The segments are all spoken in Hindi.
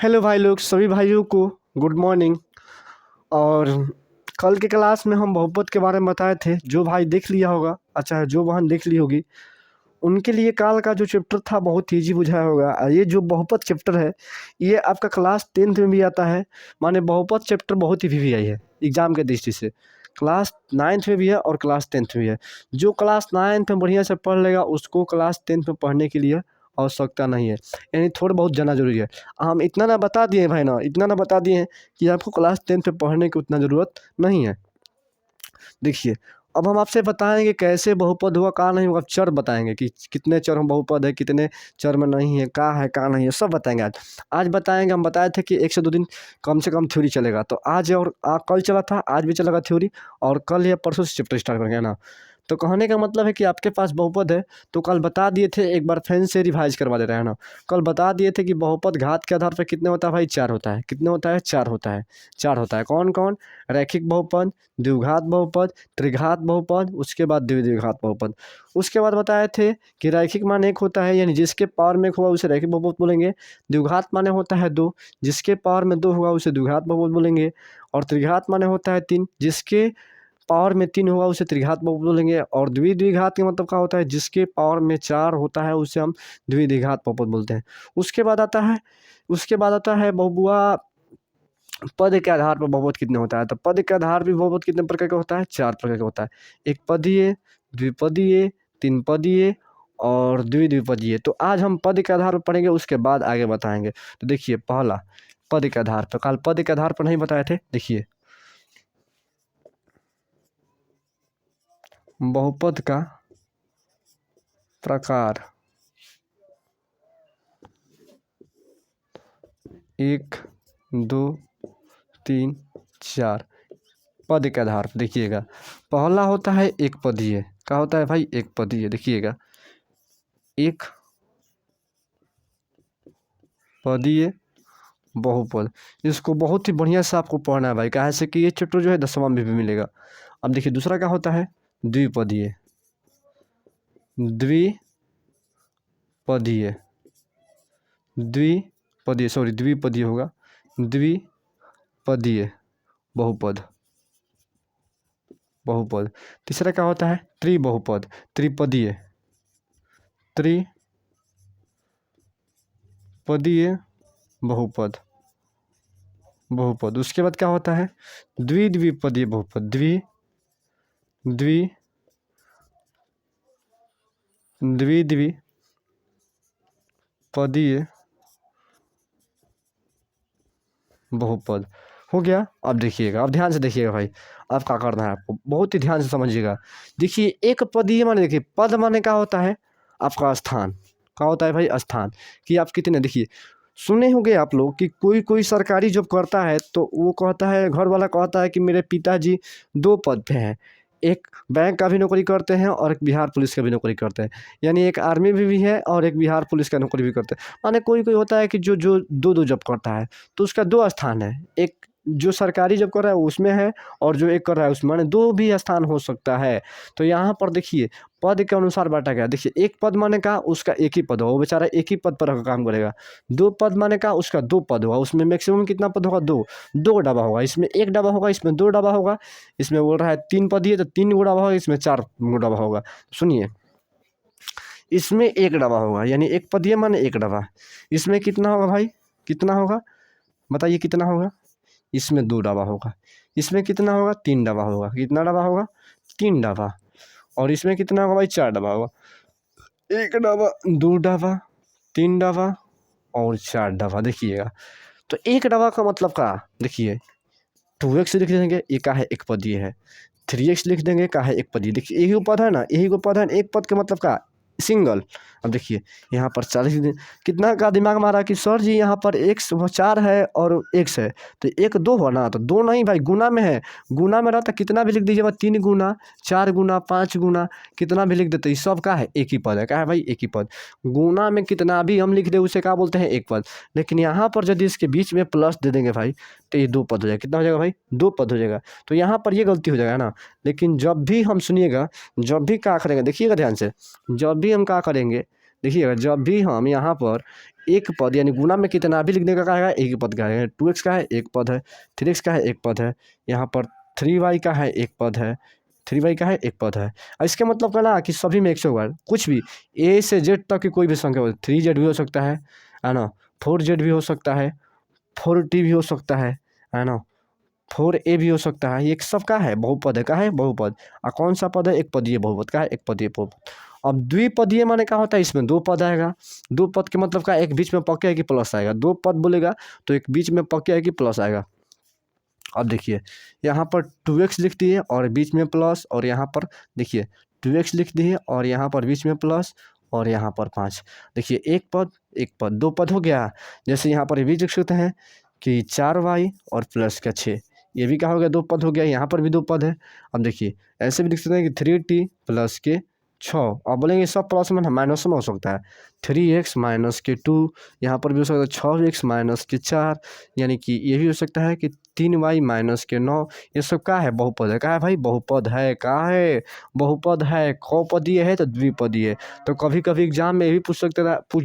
हेलो भाई लोग, सभी भाइयों को गुड मॉर्निंग। और कल के क्लास में हम बहुपद के बारे में बताए थे। जो भाई देख लिया होगा, अच्छा जो बहन देख ली होगी, उनके लिए काल का जो चैप्टर था बहुत ईजी बुझाया होगा। ये जो बहुपद चैप्टर है, ये आपका क्लास 10th में भी आता है। माने बहुपद चैप्टर बहुत ही आई है एग्जाम के दृष्टि से। क्लास 9th में भी है और क्लास 10th में भी है। जो क्लास 9th में बढ़िया से पढ़ लेगा उसको क्लास 10th में पढ़ने के लिए आवश्यकता नहीं है, यानी थोड़ा बहुत जाना जरूरी है। हम इतना ना बता दिए भाई ना, इतना ना बता दिए कि आपको क्लास 10th में पढ़ने की उतना ज़रूरत नहीं है। देखिए, अब हम आपसे बताएंगे कैसे बहुपद हुआ, का नहीं हुआ। चर बताएंगे कि कितने चर में बहुपद है, कितने चर में नहीं है, का नहीं है, सब बताएंगे आज। आज बताएंगे। हम बताए थे कि 1 से 2 दिन कम से कम थ्योरी चलेगा। तो आज और कल चला था, आज भी चलेगा थ्योरी, और कल या परसों से चैप्टर स्टार्ट करेंगे ना। तो कहने का मतलब है कि आपके पास बहुपद है, तो कल बता दिए थे, एक बार फिर से रिवाइज करवा दे रहे हैं ना। कल बता दिए थे कि बहुपद घात के आधार पर कितने होता है भाई, 4 होता है। कितने होता है? 4 होता है। 4 होता है। कौन कौन? रैखिक बहुपद, द्विघात बहुपद, त्रिघात बहुपद, उसके बाद द्विघात बहुपद। उसके बाद बताए थे कि रैखिक मान 1 होता है, यानी जिसके पावर में 1 होगा उसे रैखिक बहुपद बोलेंगे। द्विघात माने होता है 2, जिसके पावर में 2 होगा उसे द्विघात बहुपद बोलेंगे। और त्रिघात माने होता है 3, जिसके पावर में 3 होगा उसे त्रिघात बहुपद बोलेंगे। और द्विघात का मतलब क्या होता है? जिसके पावर में 4 होता है उसे हम द्विघात बहुपद बोलते हैं। उसके बाद आता है बहुबुआ पद के आधार पर बहुपद कितने होता है। तो पद के आधार पर बहुपद कितने प्रकार का होता है? 4 प्रकार का होता है। एक पदीय, द्विपदीय, 3 पदीय और द्विपदीय। तो आज हम पद के आधार पर पढ़ेंगे, उसके बाद आगे बताएंगे। तो देखिए, पहला पद के आधार पर, कल पद के आधार पर नहीं बताए थे। देखिए, बहुपद का प्रकार 1, 2, 3, 4 पद के आधार पर। देखिएगा, पहला होता है एक पदीय। क्या होता है भाई? एक पदीय। देखिएगा, एक पदीय बहुपद। इसको बहुत ही बढ़िया से आपको पढ़ना है भाई, कहे से कि ये चैप्टर जो है 10वां में भी मिलेगा। अब देखिए, दूसरा क्या होता है? द्विपदीय। द्विपदीय द्विपदीय सॉरी द्विपदीय होगा। द्विपदीय बहुपद। तीसरा क्या होता है? त्रिबहुपद। त्रिपदीय बहुपद। उसके बाद क्या होता है? द्विपदीय बहुपद। द्विपदीय बहुपद हो गया। अब देखिएगा, अब ध्यान से देखिएगा भाई, अब क्या करना है आपको, बहुत ही ध्यान से समझिएगा। देखिए, एक पदीय माने, देखिए पद माने क्या होता है? आपका स्थान। क्या होता है भाई? स्थान। कि आप कितने, देखिए सुने होंगे आप लोग कि कोई कोई सरकारी जॉब करता है तो वो कहता है, घर वाला कहता है कि मेरे पिताजी 2 पद पे हैं। एक बैंक का भी नौकरी करते हैं और एक बिहार पुलिस का भी नौकरी करते हैं। यानी एक आर्मी में भी है और एक बिहार पुलिस का नौकरी भी करते हैं। माने कोई कोई होता है कि जो जो 2 जॉब करता है, तो उसका 2 स्थान है। एक जो सरकारी जॉब कर रहा है उसमें है, और जो एक कर रहा है उसमें, माने 2 भी स्थान हो सकता है। तो यहाँ पर देखिए, पद के अनुसार बांटा गया। देखिए, एक पद माने का उसका एक ही पद होगा, वो बेचारा एक ही पद पर काम करेगा। 2 पद माने का उसका 2 पद होगा, उसमें मैक्सिमम कितना पद होगा? 2। 2 डब्बा होगा, इसमें 1 डब्बा होगा, इसमें 2 डब्बा होगा। इसमें बोल रहा है 3 पदीय, तो 3 गो डब्बा होगा, इसमें 4 गो डब्बा होगा। सुनिए, इसमें 1 डब्बा होगा, यानी एक पदीय माने 1 डब्बा। इसमें कितना होगा भाई? कितना होगा बताइए, कितना होगा? इसमें 2 डब्बा होगा। इसमें कितना होगा? 3 डब्बा होगा। कितना डब्बा होगा? 3 डब्बा। और इसमें कितना होगा भाई? 4 डब्बा होगा। 1 डब्बा, 2 डब्बा, 3 डब्बा और 4 डब्बा। देखिएगा, तो 1 डब्बा का मतलब क्या? देखिए, 2x लिख देंगे, ये का है? एक पदीय है। 3x लिख देंगे, का है? एक पदीय। देखिए, यही पद है ना, यही को पद है। एक पद का मतलब का? सिंगल। अब देखिए, यहाँ पर 40 कितना का दिमाग मारा कि सर जी यहाँ पर x 4 है और x है, तो 1 2 हो ना, तो 2 नहीं भाई, गुना में है। गुना में रहता कितना भी लिख दीजिएगा, 3 गुना, 4 गुना, 5 गुना, कितना भी लिख देते, ये सब का है? एक ही पद है। क्या है भाई? एक ही पद। गुना में कितना भी हम लिख दे उसे क्या बोलते हैं? एक पद। लेकिन यहाँ पर यदि इसके बीच में प्लस दे देंगे भाई, तो ये 2 पद हो जाएगा। कितना हो जाएगा भाई? 2 पद हो जाएगा। तो यहाँ पर ये गलती हो जाएगा ना। लेकिन जब भी हम सुनिएगा, जब भी क्या करेंगे, देखिएगा ध्यान से, जब भी हम क्या करेंगे, देखिएगा जब भी हम यहाँ पर एक पद यानी गुना में कितना भी लिखने का कहा है, एक ही पद का है। 2x का है एक पद है, 3x का है एक पद है, यहाँ पर 3y का है एक पद है, 3y का है एक पद है। इसके मतलब का ना कि सभी में 100 होगा, कुछ भी A से Z तक की कोई भी संख्या हो, 3Z भी हो सकता है ना, 4Z भी हो सकता है, 4T भी हो सकता है ना, 4A भी हो सकता है। ये सबका है बहुपद है, का है बहुपद। और कौन सा पद है, एक पदीय बहुपद का है, एक पदीय बहुपद। अब द्विपदीय माने क्या होता है, इसमें दो पद आएगा। दो पद के मतलब का एक बीच में पक्के है कि प्लस आएगा, दो पद बोलेगा तो एक बीच में पक्के है कि प्लस आएगा। अब देखिए यहाँ पर 2x लिख दिए और बीच में प्लस, और यहाँ पर देखिए 2x लिख दिए और यहाँ पर बीच में प्लस, और यहाँ पर 5। देखिए एक पद दो पद हो गया। जैसे यहाँ पर ये भी लिख सकते हैं कि 4y और प्लस का 6, ये भी क्या हो गया, दो पद हो गया। यहाँ पर भी दो पद है। अब देखिए ऐसे भी लिख सकते हैं कि 3t प्लस के 6। अब बोलेंगे सब प्लस में माइनस में हो सकता है, 3x माइनस के 2, यहाँ पर भी हो सकता है 6x माइनस के 4, यानी कि ये भी हो सकता है कि 3y माइनस के 9। ये सब का है, बहुपद है। का है भाई, बहुपद है। का है, बहुपद है। कौपदीय है तो द्विपदीय है। तो कभी कभी एग्जाम में ये भी पूछ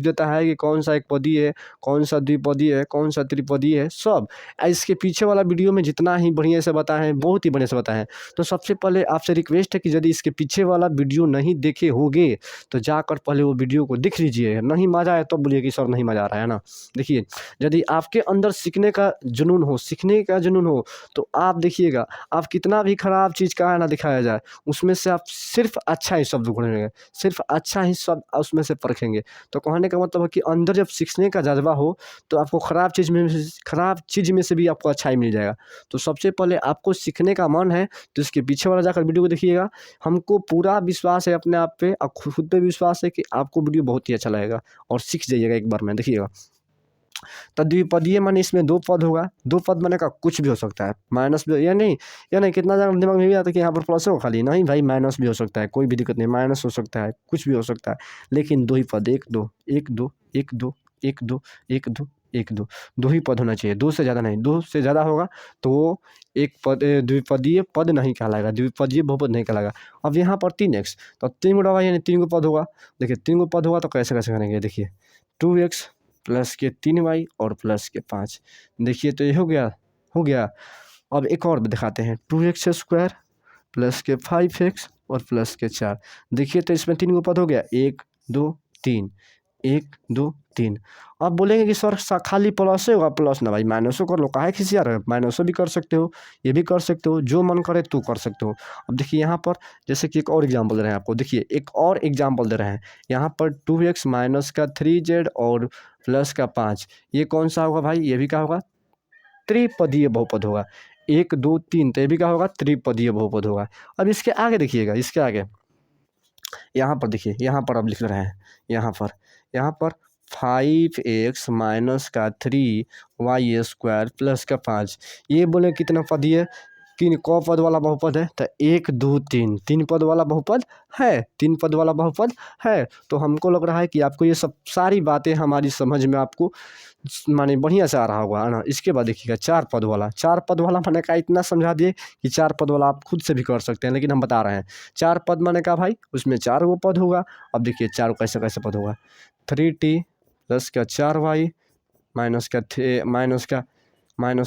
देता है कि कौन सा एक पदीय है, कौन सा द्विपदीय है, कौन सा त्रिपदीय है। सब इसके पीछे वाला वीडियो में जितना ही बढ़िया से बताएं, बहुत ही बढ़िया से बताएं। तो सबसे पहले आपसे रिक्वेस्ट है कि यदि इसके पीछे वाला वीडियो नहीं देखे होंगे तो जाकर पहले वो वीडियो को देख लीजिए। नहीं मज़ा आए तो बोलिए कि सर नहीं मज़ा आ रहा है ना। देखिए यदि आपके अंदर सीखने का जुनून हो, सीखने का जुनून हो, तो आप देखिएगा, आप कितना भी ख़राब चीज़ का ना दिखाया जाए, उसमें से आप सिर्फ अच्छा ही शब्द ढूंढेंगे, सिर्फ अच्छा ही शब्द उसमें से परखेंगे। तो कहने का मतलब है कि अंदर जब सीखने का जज्बा हो तो आपको ख़राब चीज़ में से भी आपको अच्छाई मिल जाएगा। तो सबसे पहले आपको सीखने का मन है तो इसके पीछे वाला जाकर वीडियो को देखिएगा। हमको पूरा विश्वास है अपने आप पे और खुद पे विश्वास है कि आपको वीडियो बहुत ही अच्छा लगेगा और सीख जाइएगा एक बार में। देखिएगा तो द्विपदीय माने इसमें दो पद होगा। दो पद माने का कुछ भी हो सकता है, माइनस भी, या नहीं कितना ज़्यादा दिमाग में भी आता है कि यहाँ पर प्लस हो खाली, नहीं भाई माइनस भी हो सकता है, कोई भी दिक्कत नहीं, माइनस हो सकता है, कुछ भी हो सकता है। लेकिन दो ही पद, एक दो एक दो एक दो एक दो एक दो एक दो, दो ही पद होना चाहिए, दो से ज़्यादा नहीं। दो से ज़्यादा होगा तो एक पद द्विपदीय पद नहीं कहलाएगा, द्विपदीय बहुपद नहीं कहलाएगा। अब यहाँ पर 3x, तो 3 गुणा y यानी 3 को पद होगा। देखिए 3 को पद होगा तो कैसे कैसे करेंगे, देखिए 2x प्लस के 3y और प्लस के 5। देखिए तो ये हो गया। अब एक और दिखाते हैं, 2x स्क्वायर प्लस के 5x और प्लस के 4। देखिए तो इसमें 3 को पद हो गया, 1 2 3, 1 2 3। अब बोलेंगे कि सर खाली प्लस होगा, प्लस ना भाई माइनसो कर लो, काहे खिसिया रहे हो, माइनसो भी कर सकते हो, ये भी कर सकते हो, जो मन करे तो कर सकते हो। अब देखिए यहाँ पर जैसे कि एक और एग्जाम्पल दे रहे हैं आपको, देखिए एक और एग्जाम्पल दे रहे हैं यहाँ पर 2x माइनस का 3z और प्लस का 5। ये कौन सा होगा भाई, ये भी क्या होगा, त्रिपदीय बहुपद होगा। 1 2 3, तो ये भी क्या होगा, त्रिपदीय बहुपद होगा। अब इसके आगे देखिएगा, इसके आगे यहाँ पर देखिए, यहाँ पर अब लिख रहे हैं, यहाँ पर 5x माइनस का 3y स्क्वायर प्लस का 5। ये बोले कितना पदीय, किन क पद वाला बहुपद है, तो 1 2 3, 3 पद वाला बहुपद है, 3 पद वाला बहुपद है। तो हमको लग रहा है कि आपको ये सब सारी बातें हमारी समझ में आपको माने बढ़िया से आ रहा होगा, है ना। इसके बाद देखिएगा 4 पद वाला मैंने कहा इतना समझा दिए कि 4 पद वाला आप खुद से भी कर सकते हैं, लेकिन हम बता रहे हैं 4 पद मैंने कहा भाई उसमें 4 गो पद होगा। अब देखिए 4 कैसे कैसे पद होगा, 3t प्लस का 4y माइनस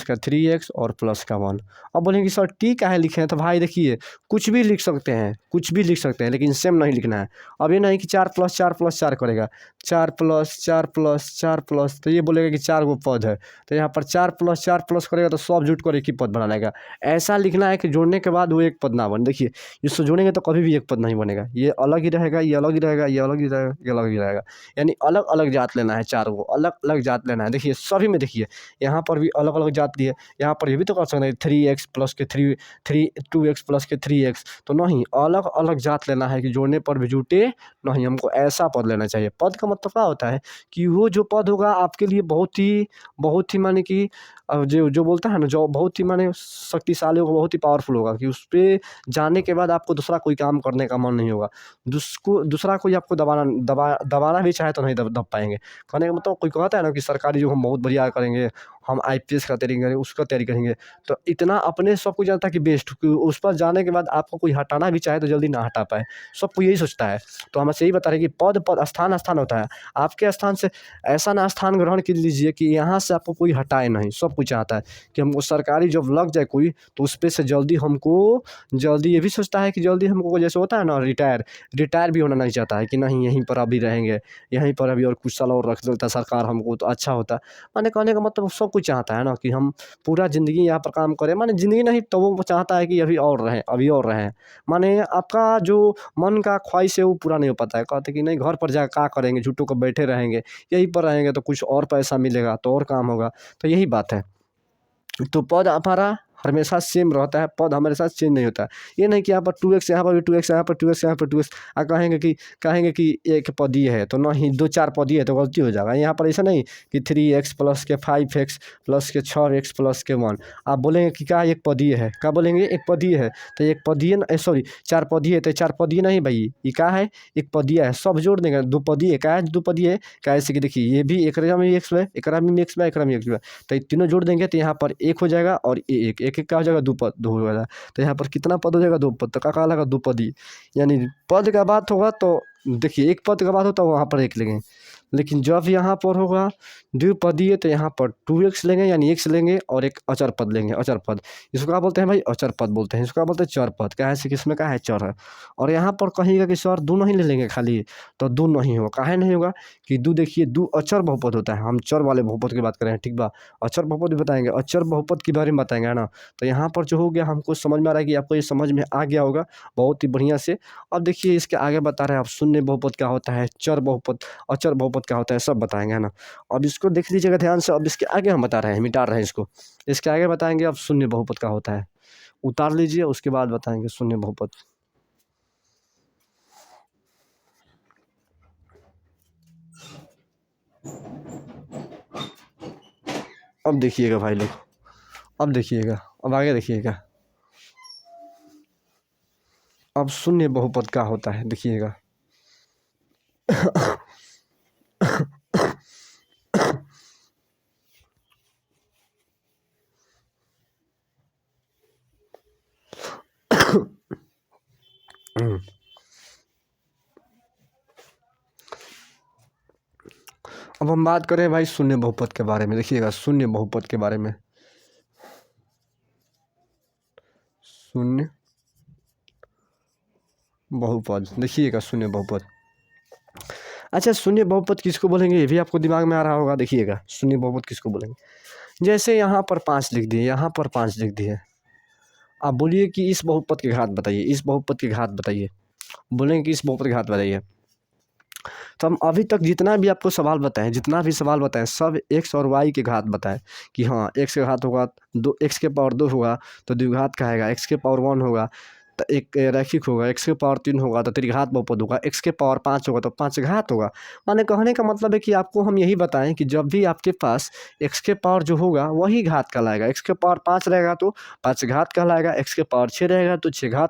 का 3x और प्लस का 1। अब बोलेंगे कि सर टी काहे लिखे हैं, तो भाई देखिए कुछ भी लिख सकते हैं, लेकिन सेम नहीं लिखना है। अब ये नहीं कि 4 प्लस 4 करेगा, 4 प्लस 4 प्लस 4 प्लस, तो ये बोलेगा कि 4 गो पद है, तो यहाँ पर 4 प्लस करेगा तो सब जुट कर एक ही पद बना लेगा। ऐसा लिखना है कि जोड़ने के बाद वो एक पद ना बने। देखिए इसको जोड़ेंगे तो कभी भी एक पद नहीं बनेगा, ये अलग ही रहेगा, ये अलग ही रहेगा, ये अलग ही रहेगा, ये अलग ही रहेगा। यानी अलग अलग जात लेना है, 4 गो अलग अलग जात लेना है। देखिए सभी में देखिए यहाँ पर भी अलग अलग जात दिए, यहाँ पर ये भी तो कर सकते हैं 3x प्लस के 2x प्लस के 3x। तो नहीं, अलग अलग जात लेना है कि जोड़ने पर भी जुटे नहीं, हमको ऐसा पद लेना चाहिए। पद का मतलब क्या होता है कि वो जो पद होगा आपके लिए बहुत ही माने कि जो बोलता है ना, जो बहुत ही माने शक्तिशाली होगा, बहुत ही पावरफुल होगा कि उस पर जाने के बाद आपको दूसरा कोई काम करने का मन नहीं होगा। दूसरा कोई आपको दबाना भी चाहे तो नहीं दब पाएंगे। कहने का मतलब कोई कहता है ना कि सरकारी जो हम बहुत बढ़िया करेंगे, हम आईपीएस का तैयारी करेंगे, उसका तैयारी करेंगे। तो इतना अपने सबको जानता है कि बेस्ट उस पर जाने के बाद आपको कोई हटाना भी चाहे तो जल्दी ना हटा पाए, सबको यही सोचता है। तो हम ऐसे ही बता रहे हैं कि पद स्थान होता है। आपके स्थान से ऐसा ना स्थान ग्रहण कर लीजिए कि यहाँ से आपको कोई हटाए नहीं। सब कुछ चाहता है कि हमको सरकारी जॉब लग जाए कोई, तो उस पे से जल्दी हमको जल्दी ये भी सोचता है कि जल्दी हमको, जैसे होता है ना रिटायर भी होना नहीं चाहता है कि नहीं यहीं पर अभी रहेंगे, यहीं पर अभी और कुछ साल और रख देता सरकार हमको तो अच्छा होता। माने कहने का मतलब सब कुछ चाहता है ना कि हम पूरा ज़िंदगी यहाँ पर काम करें, माने ज़िंदगी नहीं तो वो चाहता है कि अभी और रहें। माने आपका जो मन का ख्वाहिश है वो पूरा नहीं हो पाता है। कहते कि नहीं घर पर जा क्या करेंगे, झूठों को बैठे रहेंगे, यहीं पर रहेंगे तो कुछ और पैसा मिलेगा तो और काम होगा। तो यही बात है। तो पद हमारा हमेशा सेम रहता है, पद हमारे साथ चेंज नहीं होता है। ये नहीं कि यहाँ पर 2x, यहाँ पर भी 2x, यहाँ पर 2x, यहाँ पर 2x। कहेंगे कि एक पदीय है तो नहीं 2-4 पदीय है तो गलती हो जाएगा। यहाँ पर ऐसा नहीं कि 3x प्लस के 5x प्लस के 6x प्लस के 1। आप बोलेंगे कि क्या एक पदीय है, क्या बोलेंगे एक पदीय है तो एक पदीय सॉरी 4 पदीय है तो 4 पदीय नहीं भाई, ये क्या है एक पदीय है। सब जोड़ देंगे 2 पदीय है, क्या है 2 पदीय है। कैसे कि देखिए ये भी एकरा में x है, एकरा में x है, एकरा में x है। तो ये तीनों जोड़ देंगे तो यहाँ पर 1 हो जाएगा और ये एक क्या हो जाएगा 2 हो जाएगा। तो यहाँ पर कितना पद हो जाएगा 2 पद। तो क्या लगा 2 पदी, यानी पद का बात होगा तो देखिए एक पद का बात होता है वहाँ पर 1 लेंगे, लेकिन जब यहाँ पर होगा द्विपदीय तो यहाँ पर 2x लेंगे यानी x लेंगे और एक अचर पद लेंगे। अचर पद इसको क्या बोलते हैं भाई, अचर पद बोलते हैं। इसको क्या बोलते हैं चर पद। क्या है किसमें क्या है चर है। और यहाँ पर कहेगा कि सर दो नहीं ले लेंगे खाली, तो दो नहीं होगा। काहे नहीं होगा कि दो देखिए दो अचर बहुपद होता है। हम चर वाले बहुपद की बात कर रहे हैं, ठीक बा। अचर बहुपद भी बताएंगे, अचर बहुपद के बारे में बताएंगे, है ना। तो यहाँ पर जो हो गया हमको समझ में आ रहा है कि आपको ये समझ में आ गया होगा बहुत ही बढ़िया से। अब देखिए इसके आगे बता रहे हैं आप शून्य बहुपद क्या होता है, चर बहुपद अचर बहुपद क्या होता है, सब बताएंगे, है ना। अब इसको देख लीजिएगा ध्यान से। अब इसके आगे हम बता रहे हैं, मिटा रहे हैं इसको। इसके आगे बताएंगे अब शून्य बहुपद क्या होता है, उतार लीजिए, उसके बाद बताएंगे शून्य बहुपद। अब देखिएगा भाई लोग, अब देखिएगा, अब आगे देखिएगा। अब शून्य बहुपद क्या होता है देखिएगा। अब हम बात करें भाई शून्य बहुपद के बारे में। देखिएगा शून्य बहुपद के बारे में, शून्य बहुपद देखिएगा शून्य बहुपद। अच्छा शून्य बहुपद किसको बोलेंगे ये भी आपको दिमाग में आ रहा होगा। देखिएगा शून्य बहुपद किसको बोलेंगे। जैसे यहाँ पर 5 लिख दिए, यहाँ पर 5 लिख दिए। आप बोलिए कि इस बहुपद के घात बताइए, इस बहुपद के घात बताइए। बोलेंगे कि इस बहुपद के घात बताइए। तो हम अभी तक जितना भी आपको सवाल बताएं, जितना भी सवाल बताएं, सब x और y के घात बताएं कि हाँ x के घात होगा 2, x के पावर 2 होगा तो द्विघात का आएगा, x के पावर 1 होगा तो एक रैखिक होगा, x के पावर 3 होगा तो त्रिघात बहुपद होगा, x के पावर 5 होगा तो 5 घात होगा। माने कहने का मतलब है कि आपको हम यही बताएं कि जब भी आपके पास x के पावर जो होगा वही घात कहलाएगा। x के पावर 5 रहेगा तो 5 घात कहलाएगा, x के पावर 6 रहेगा तो 6 घात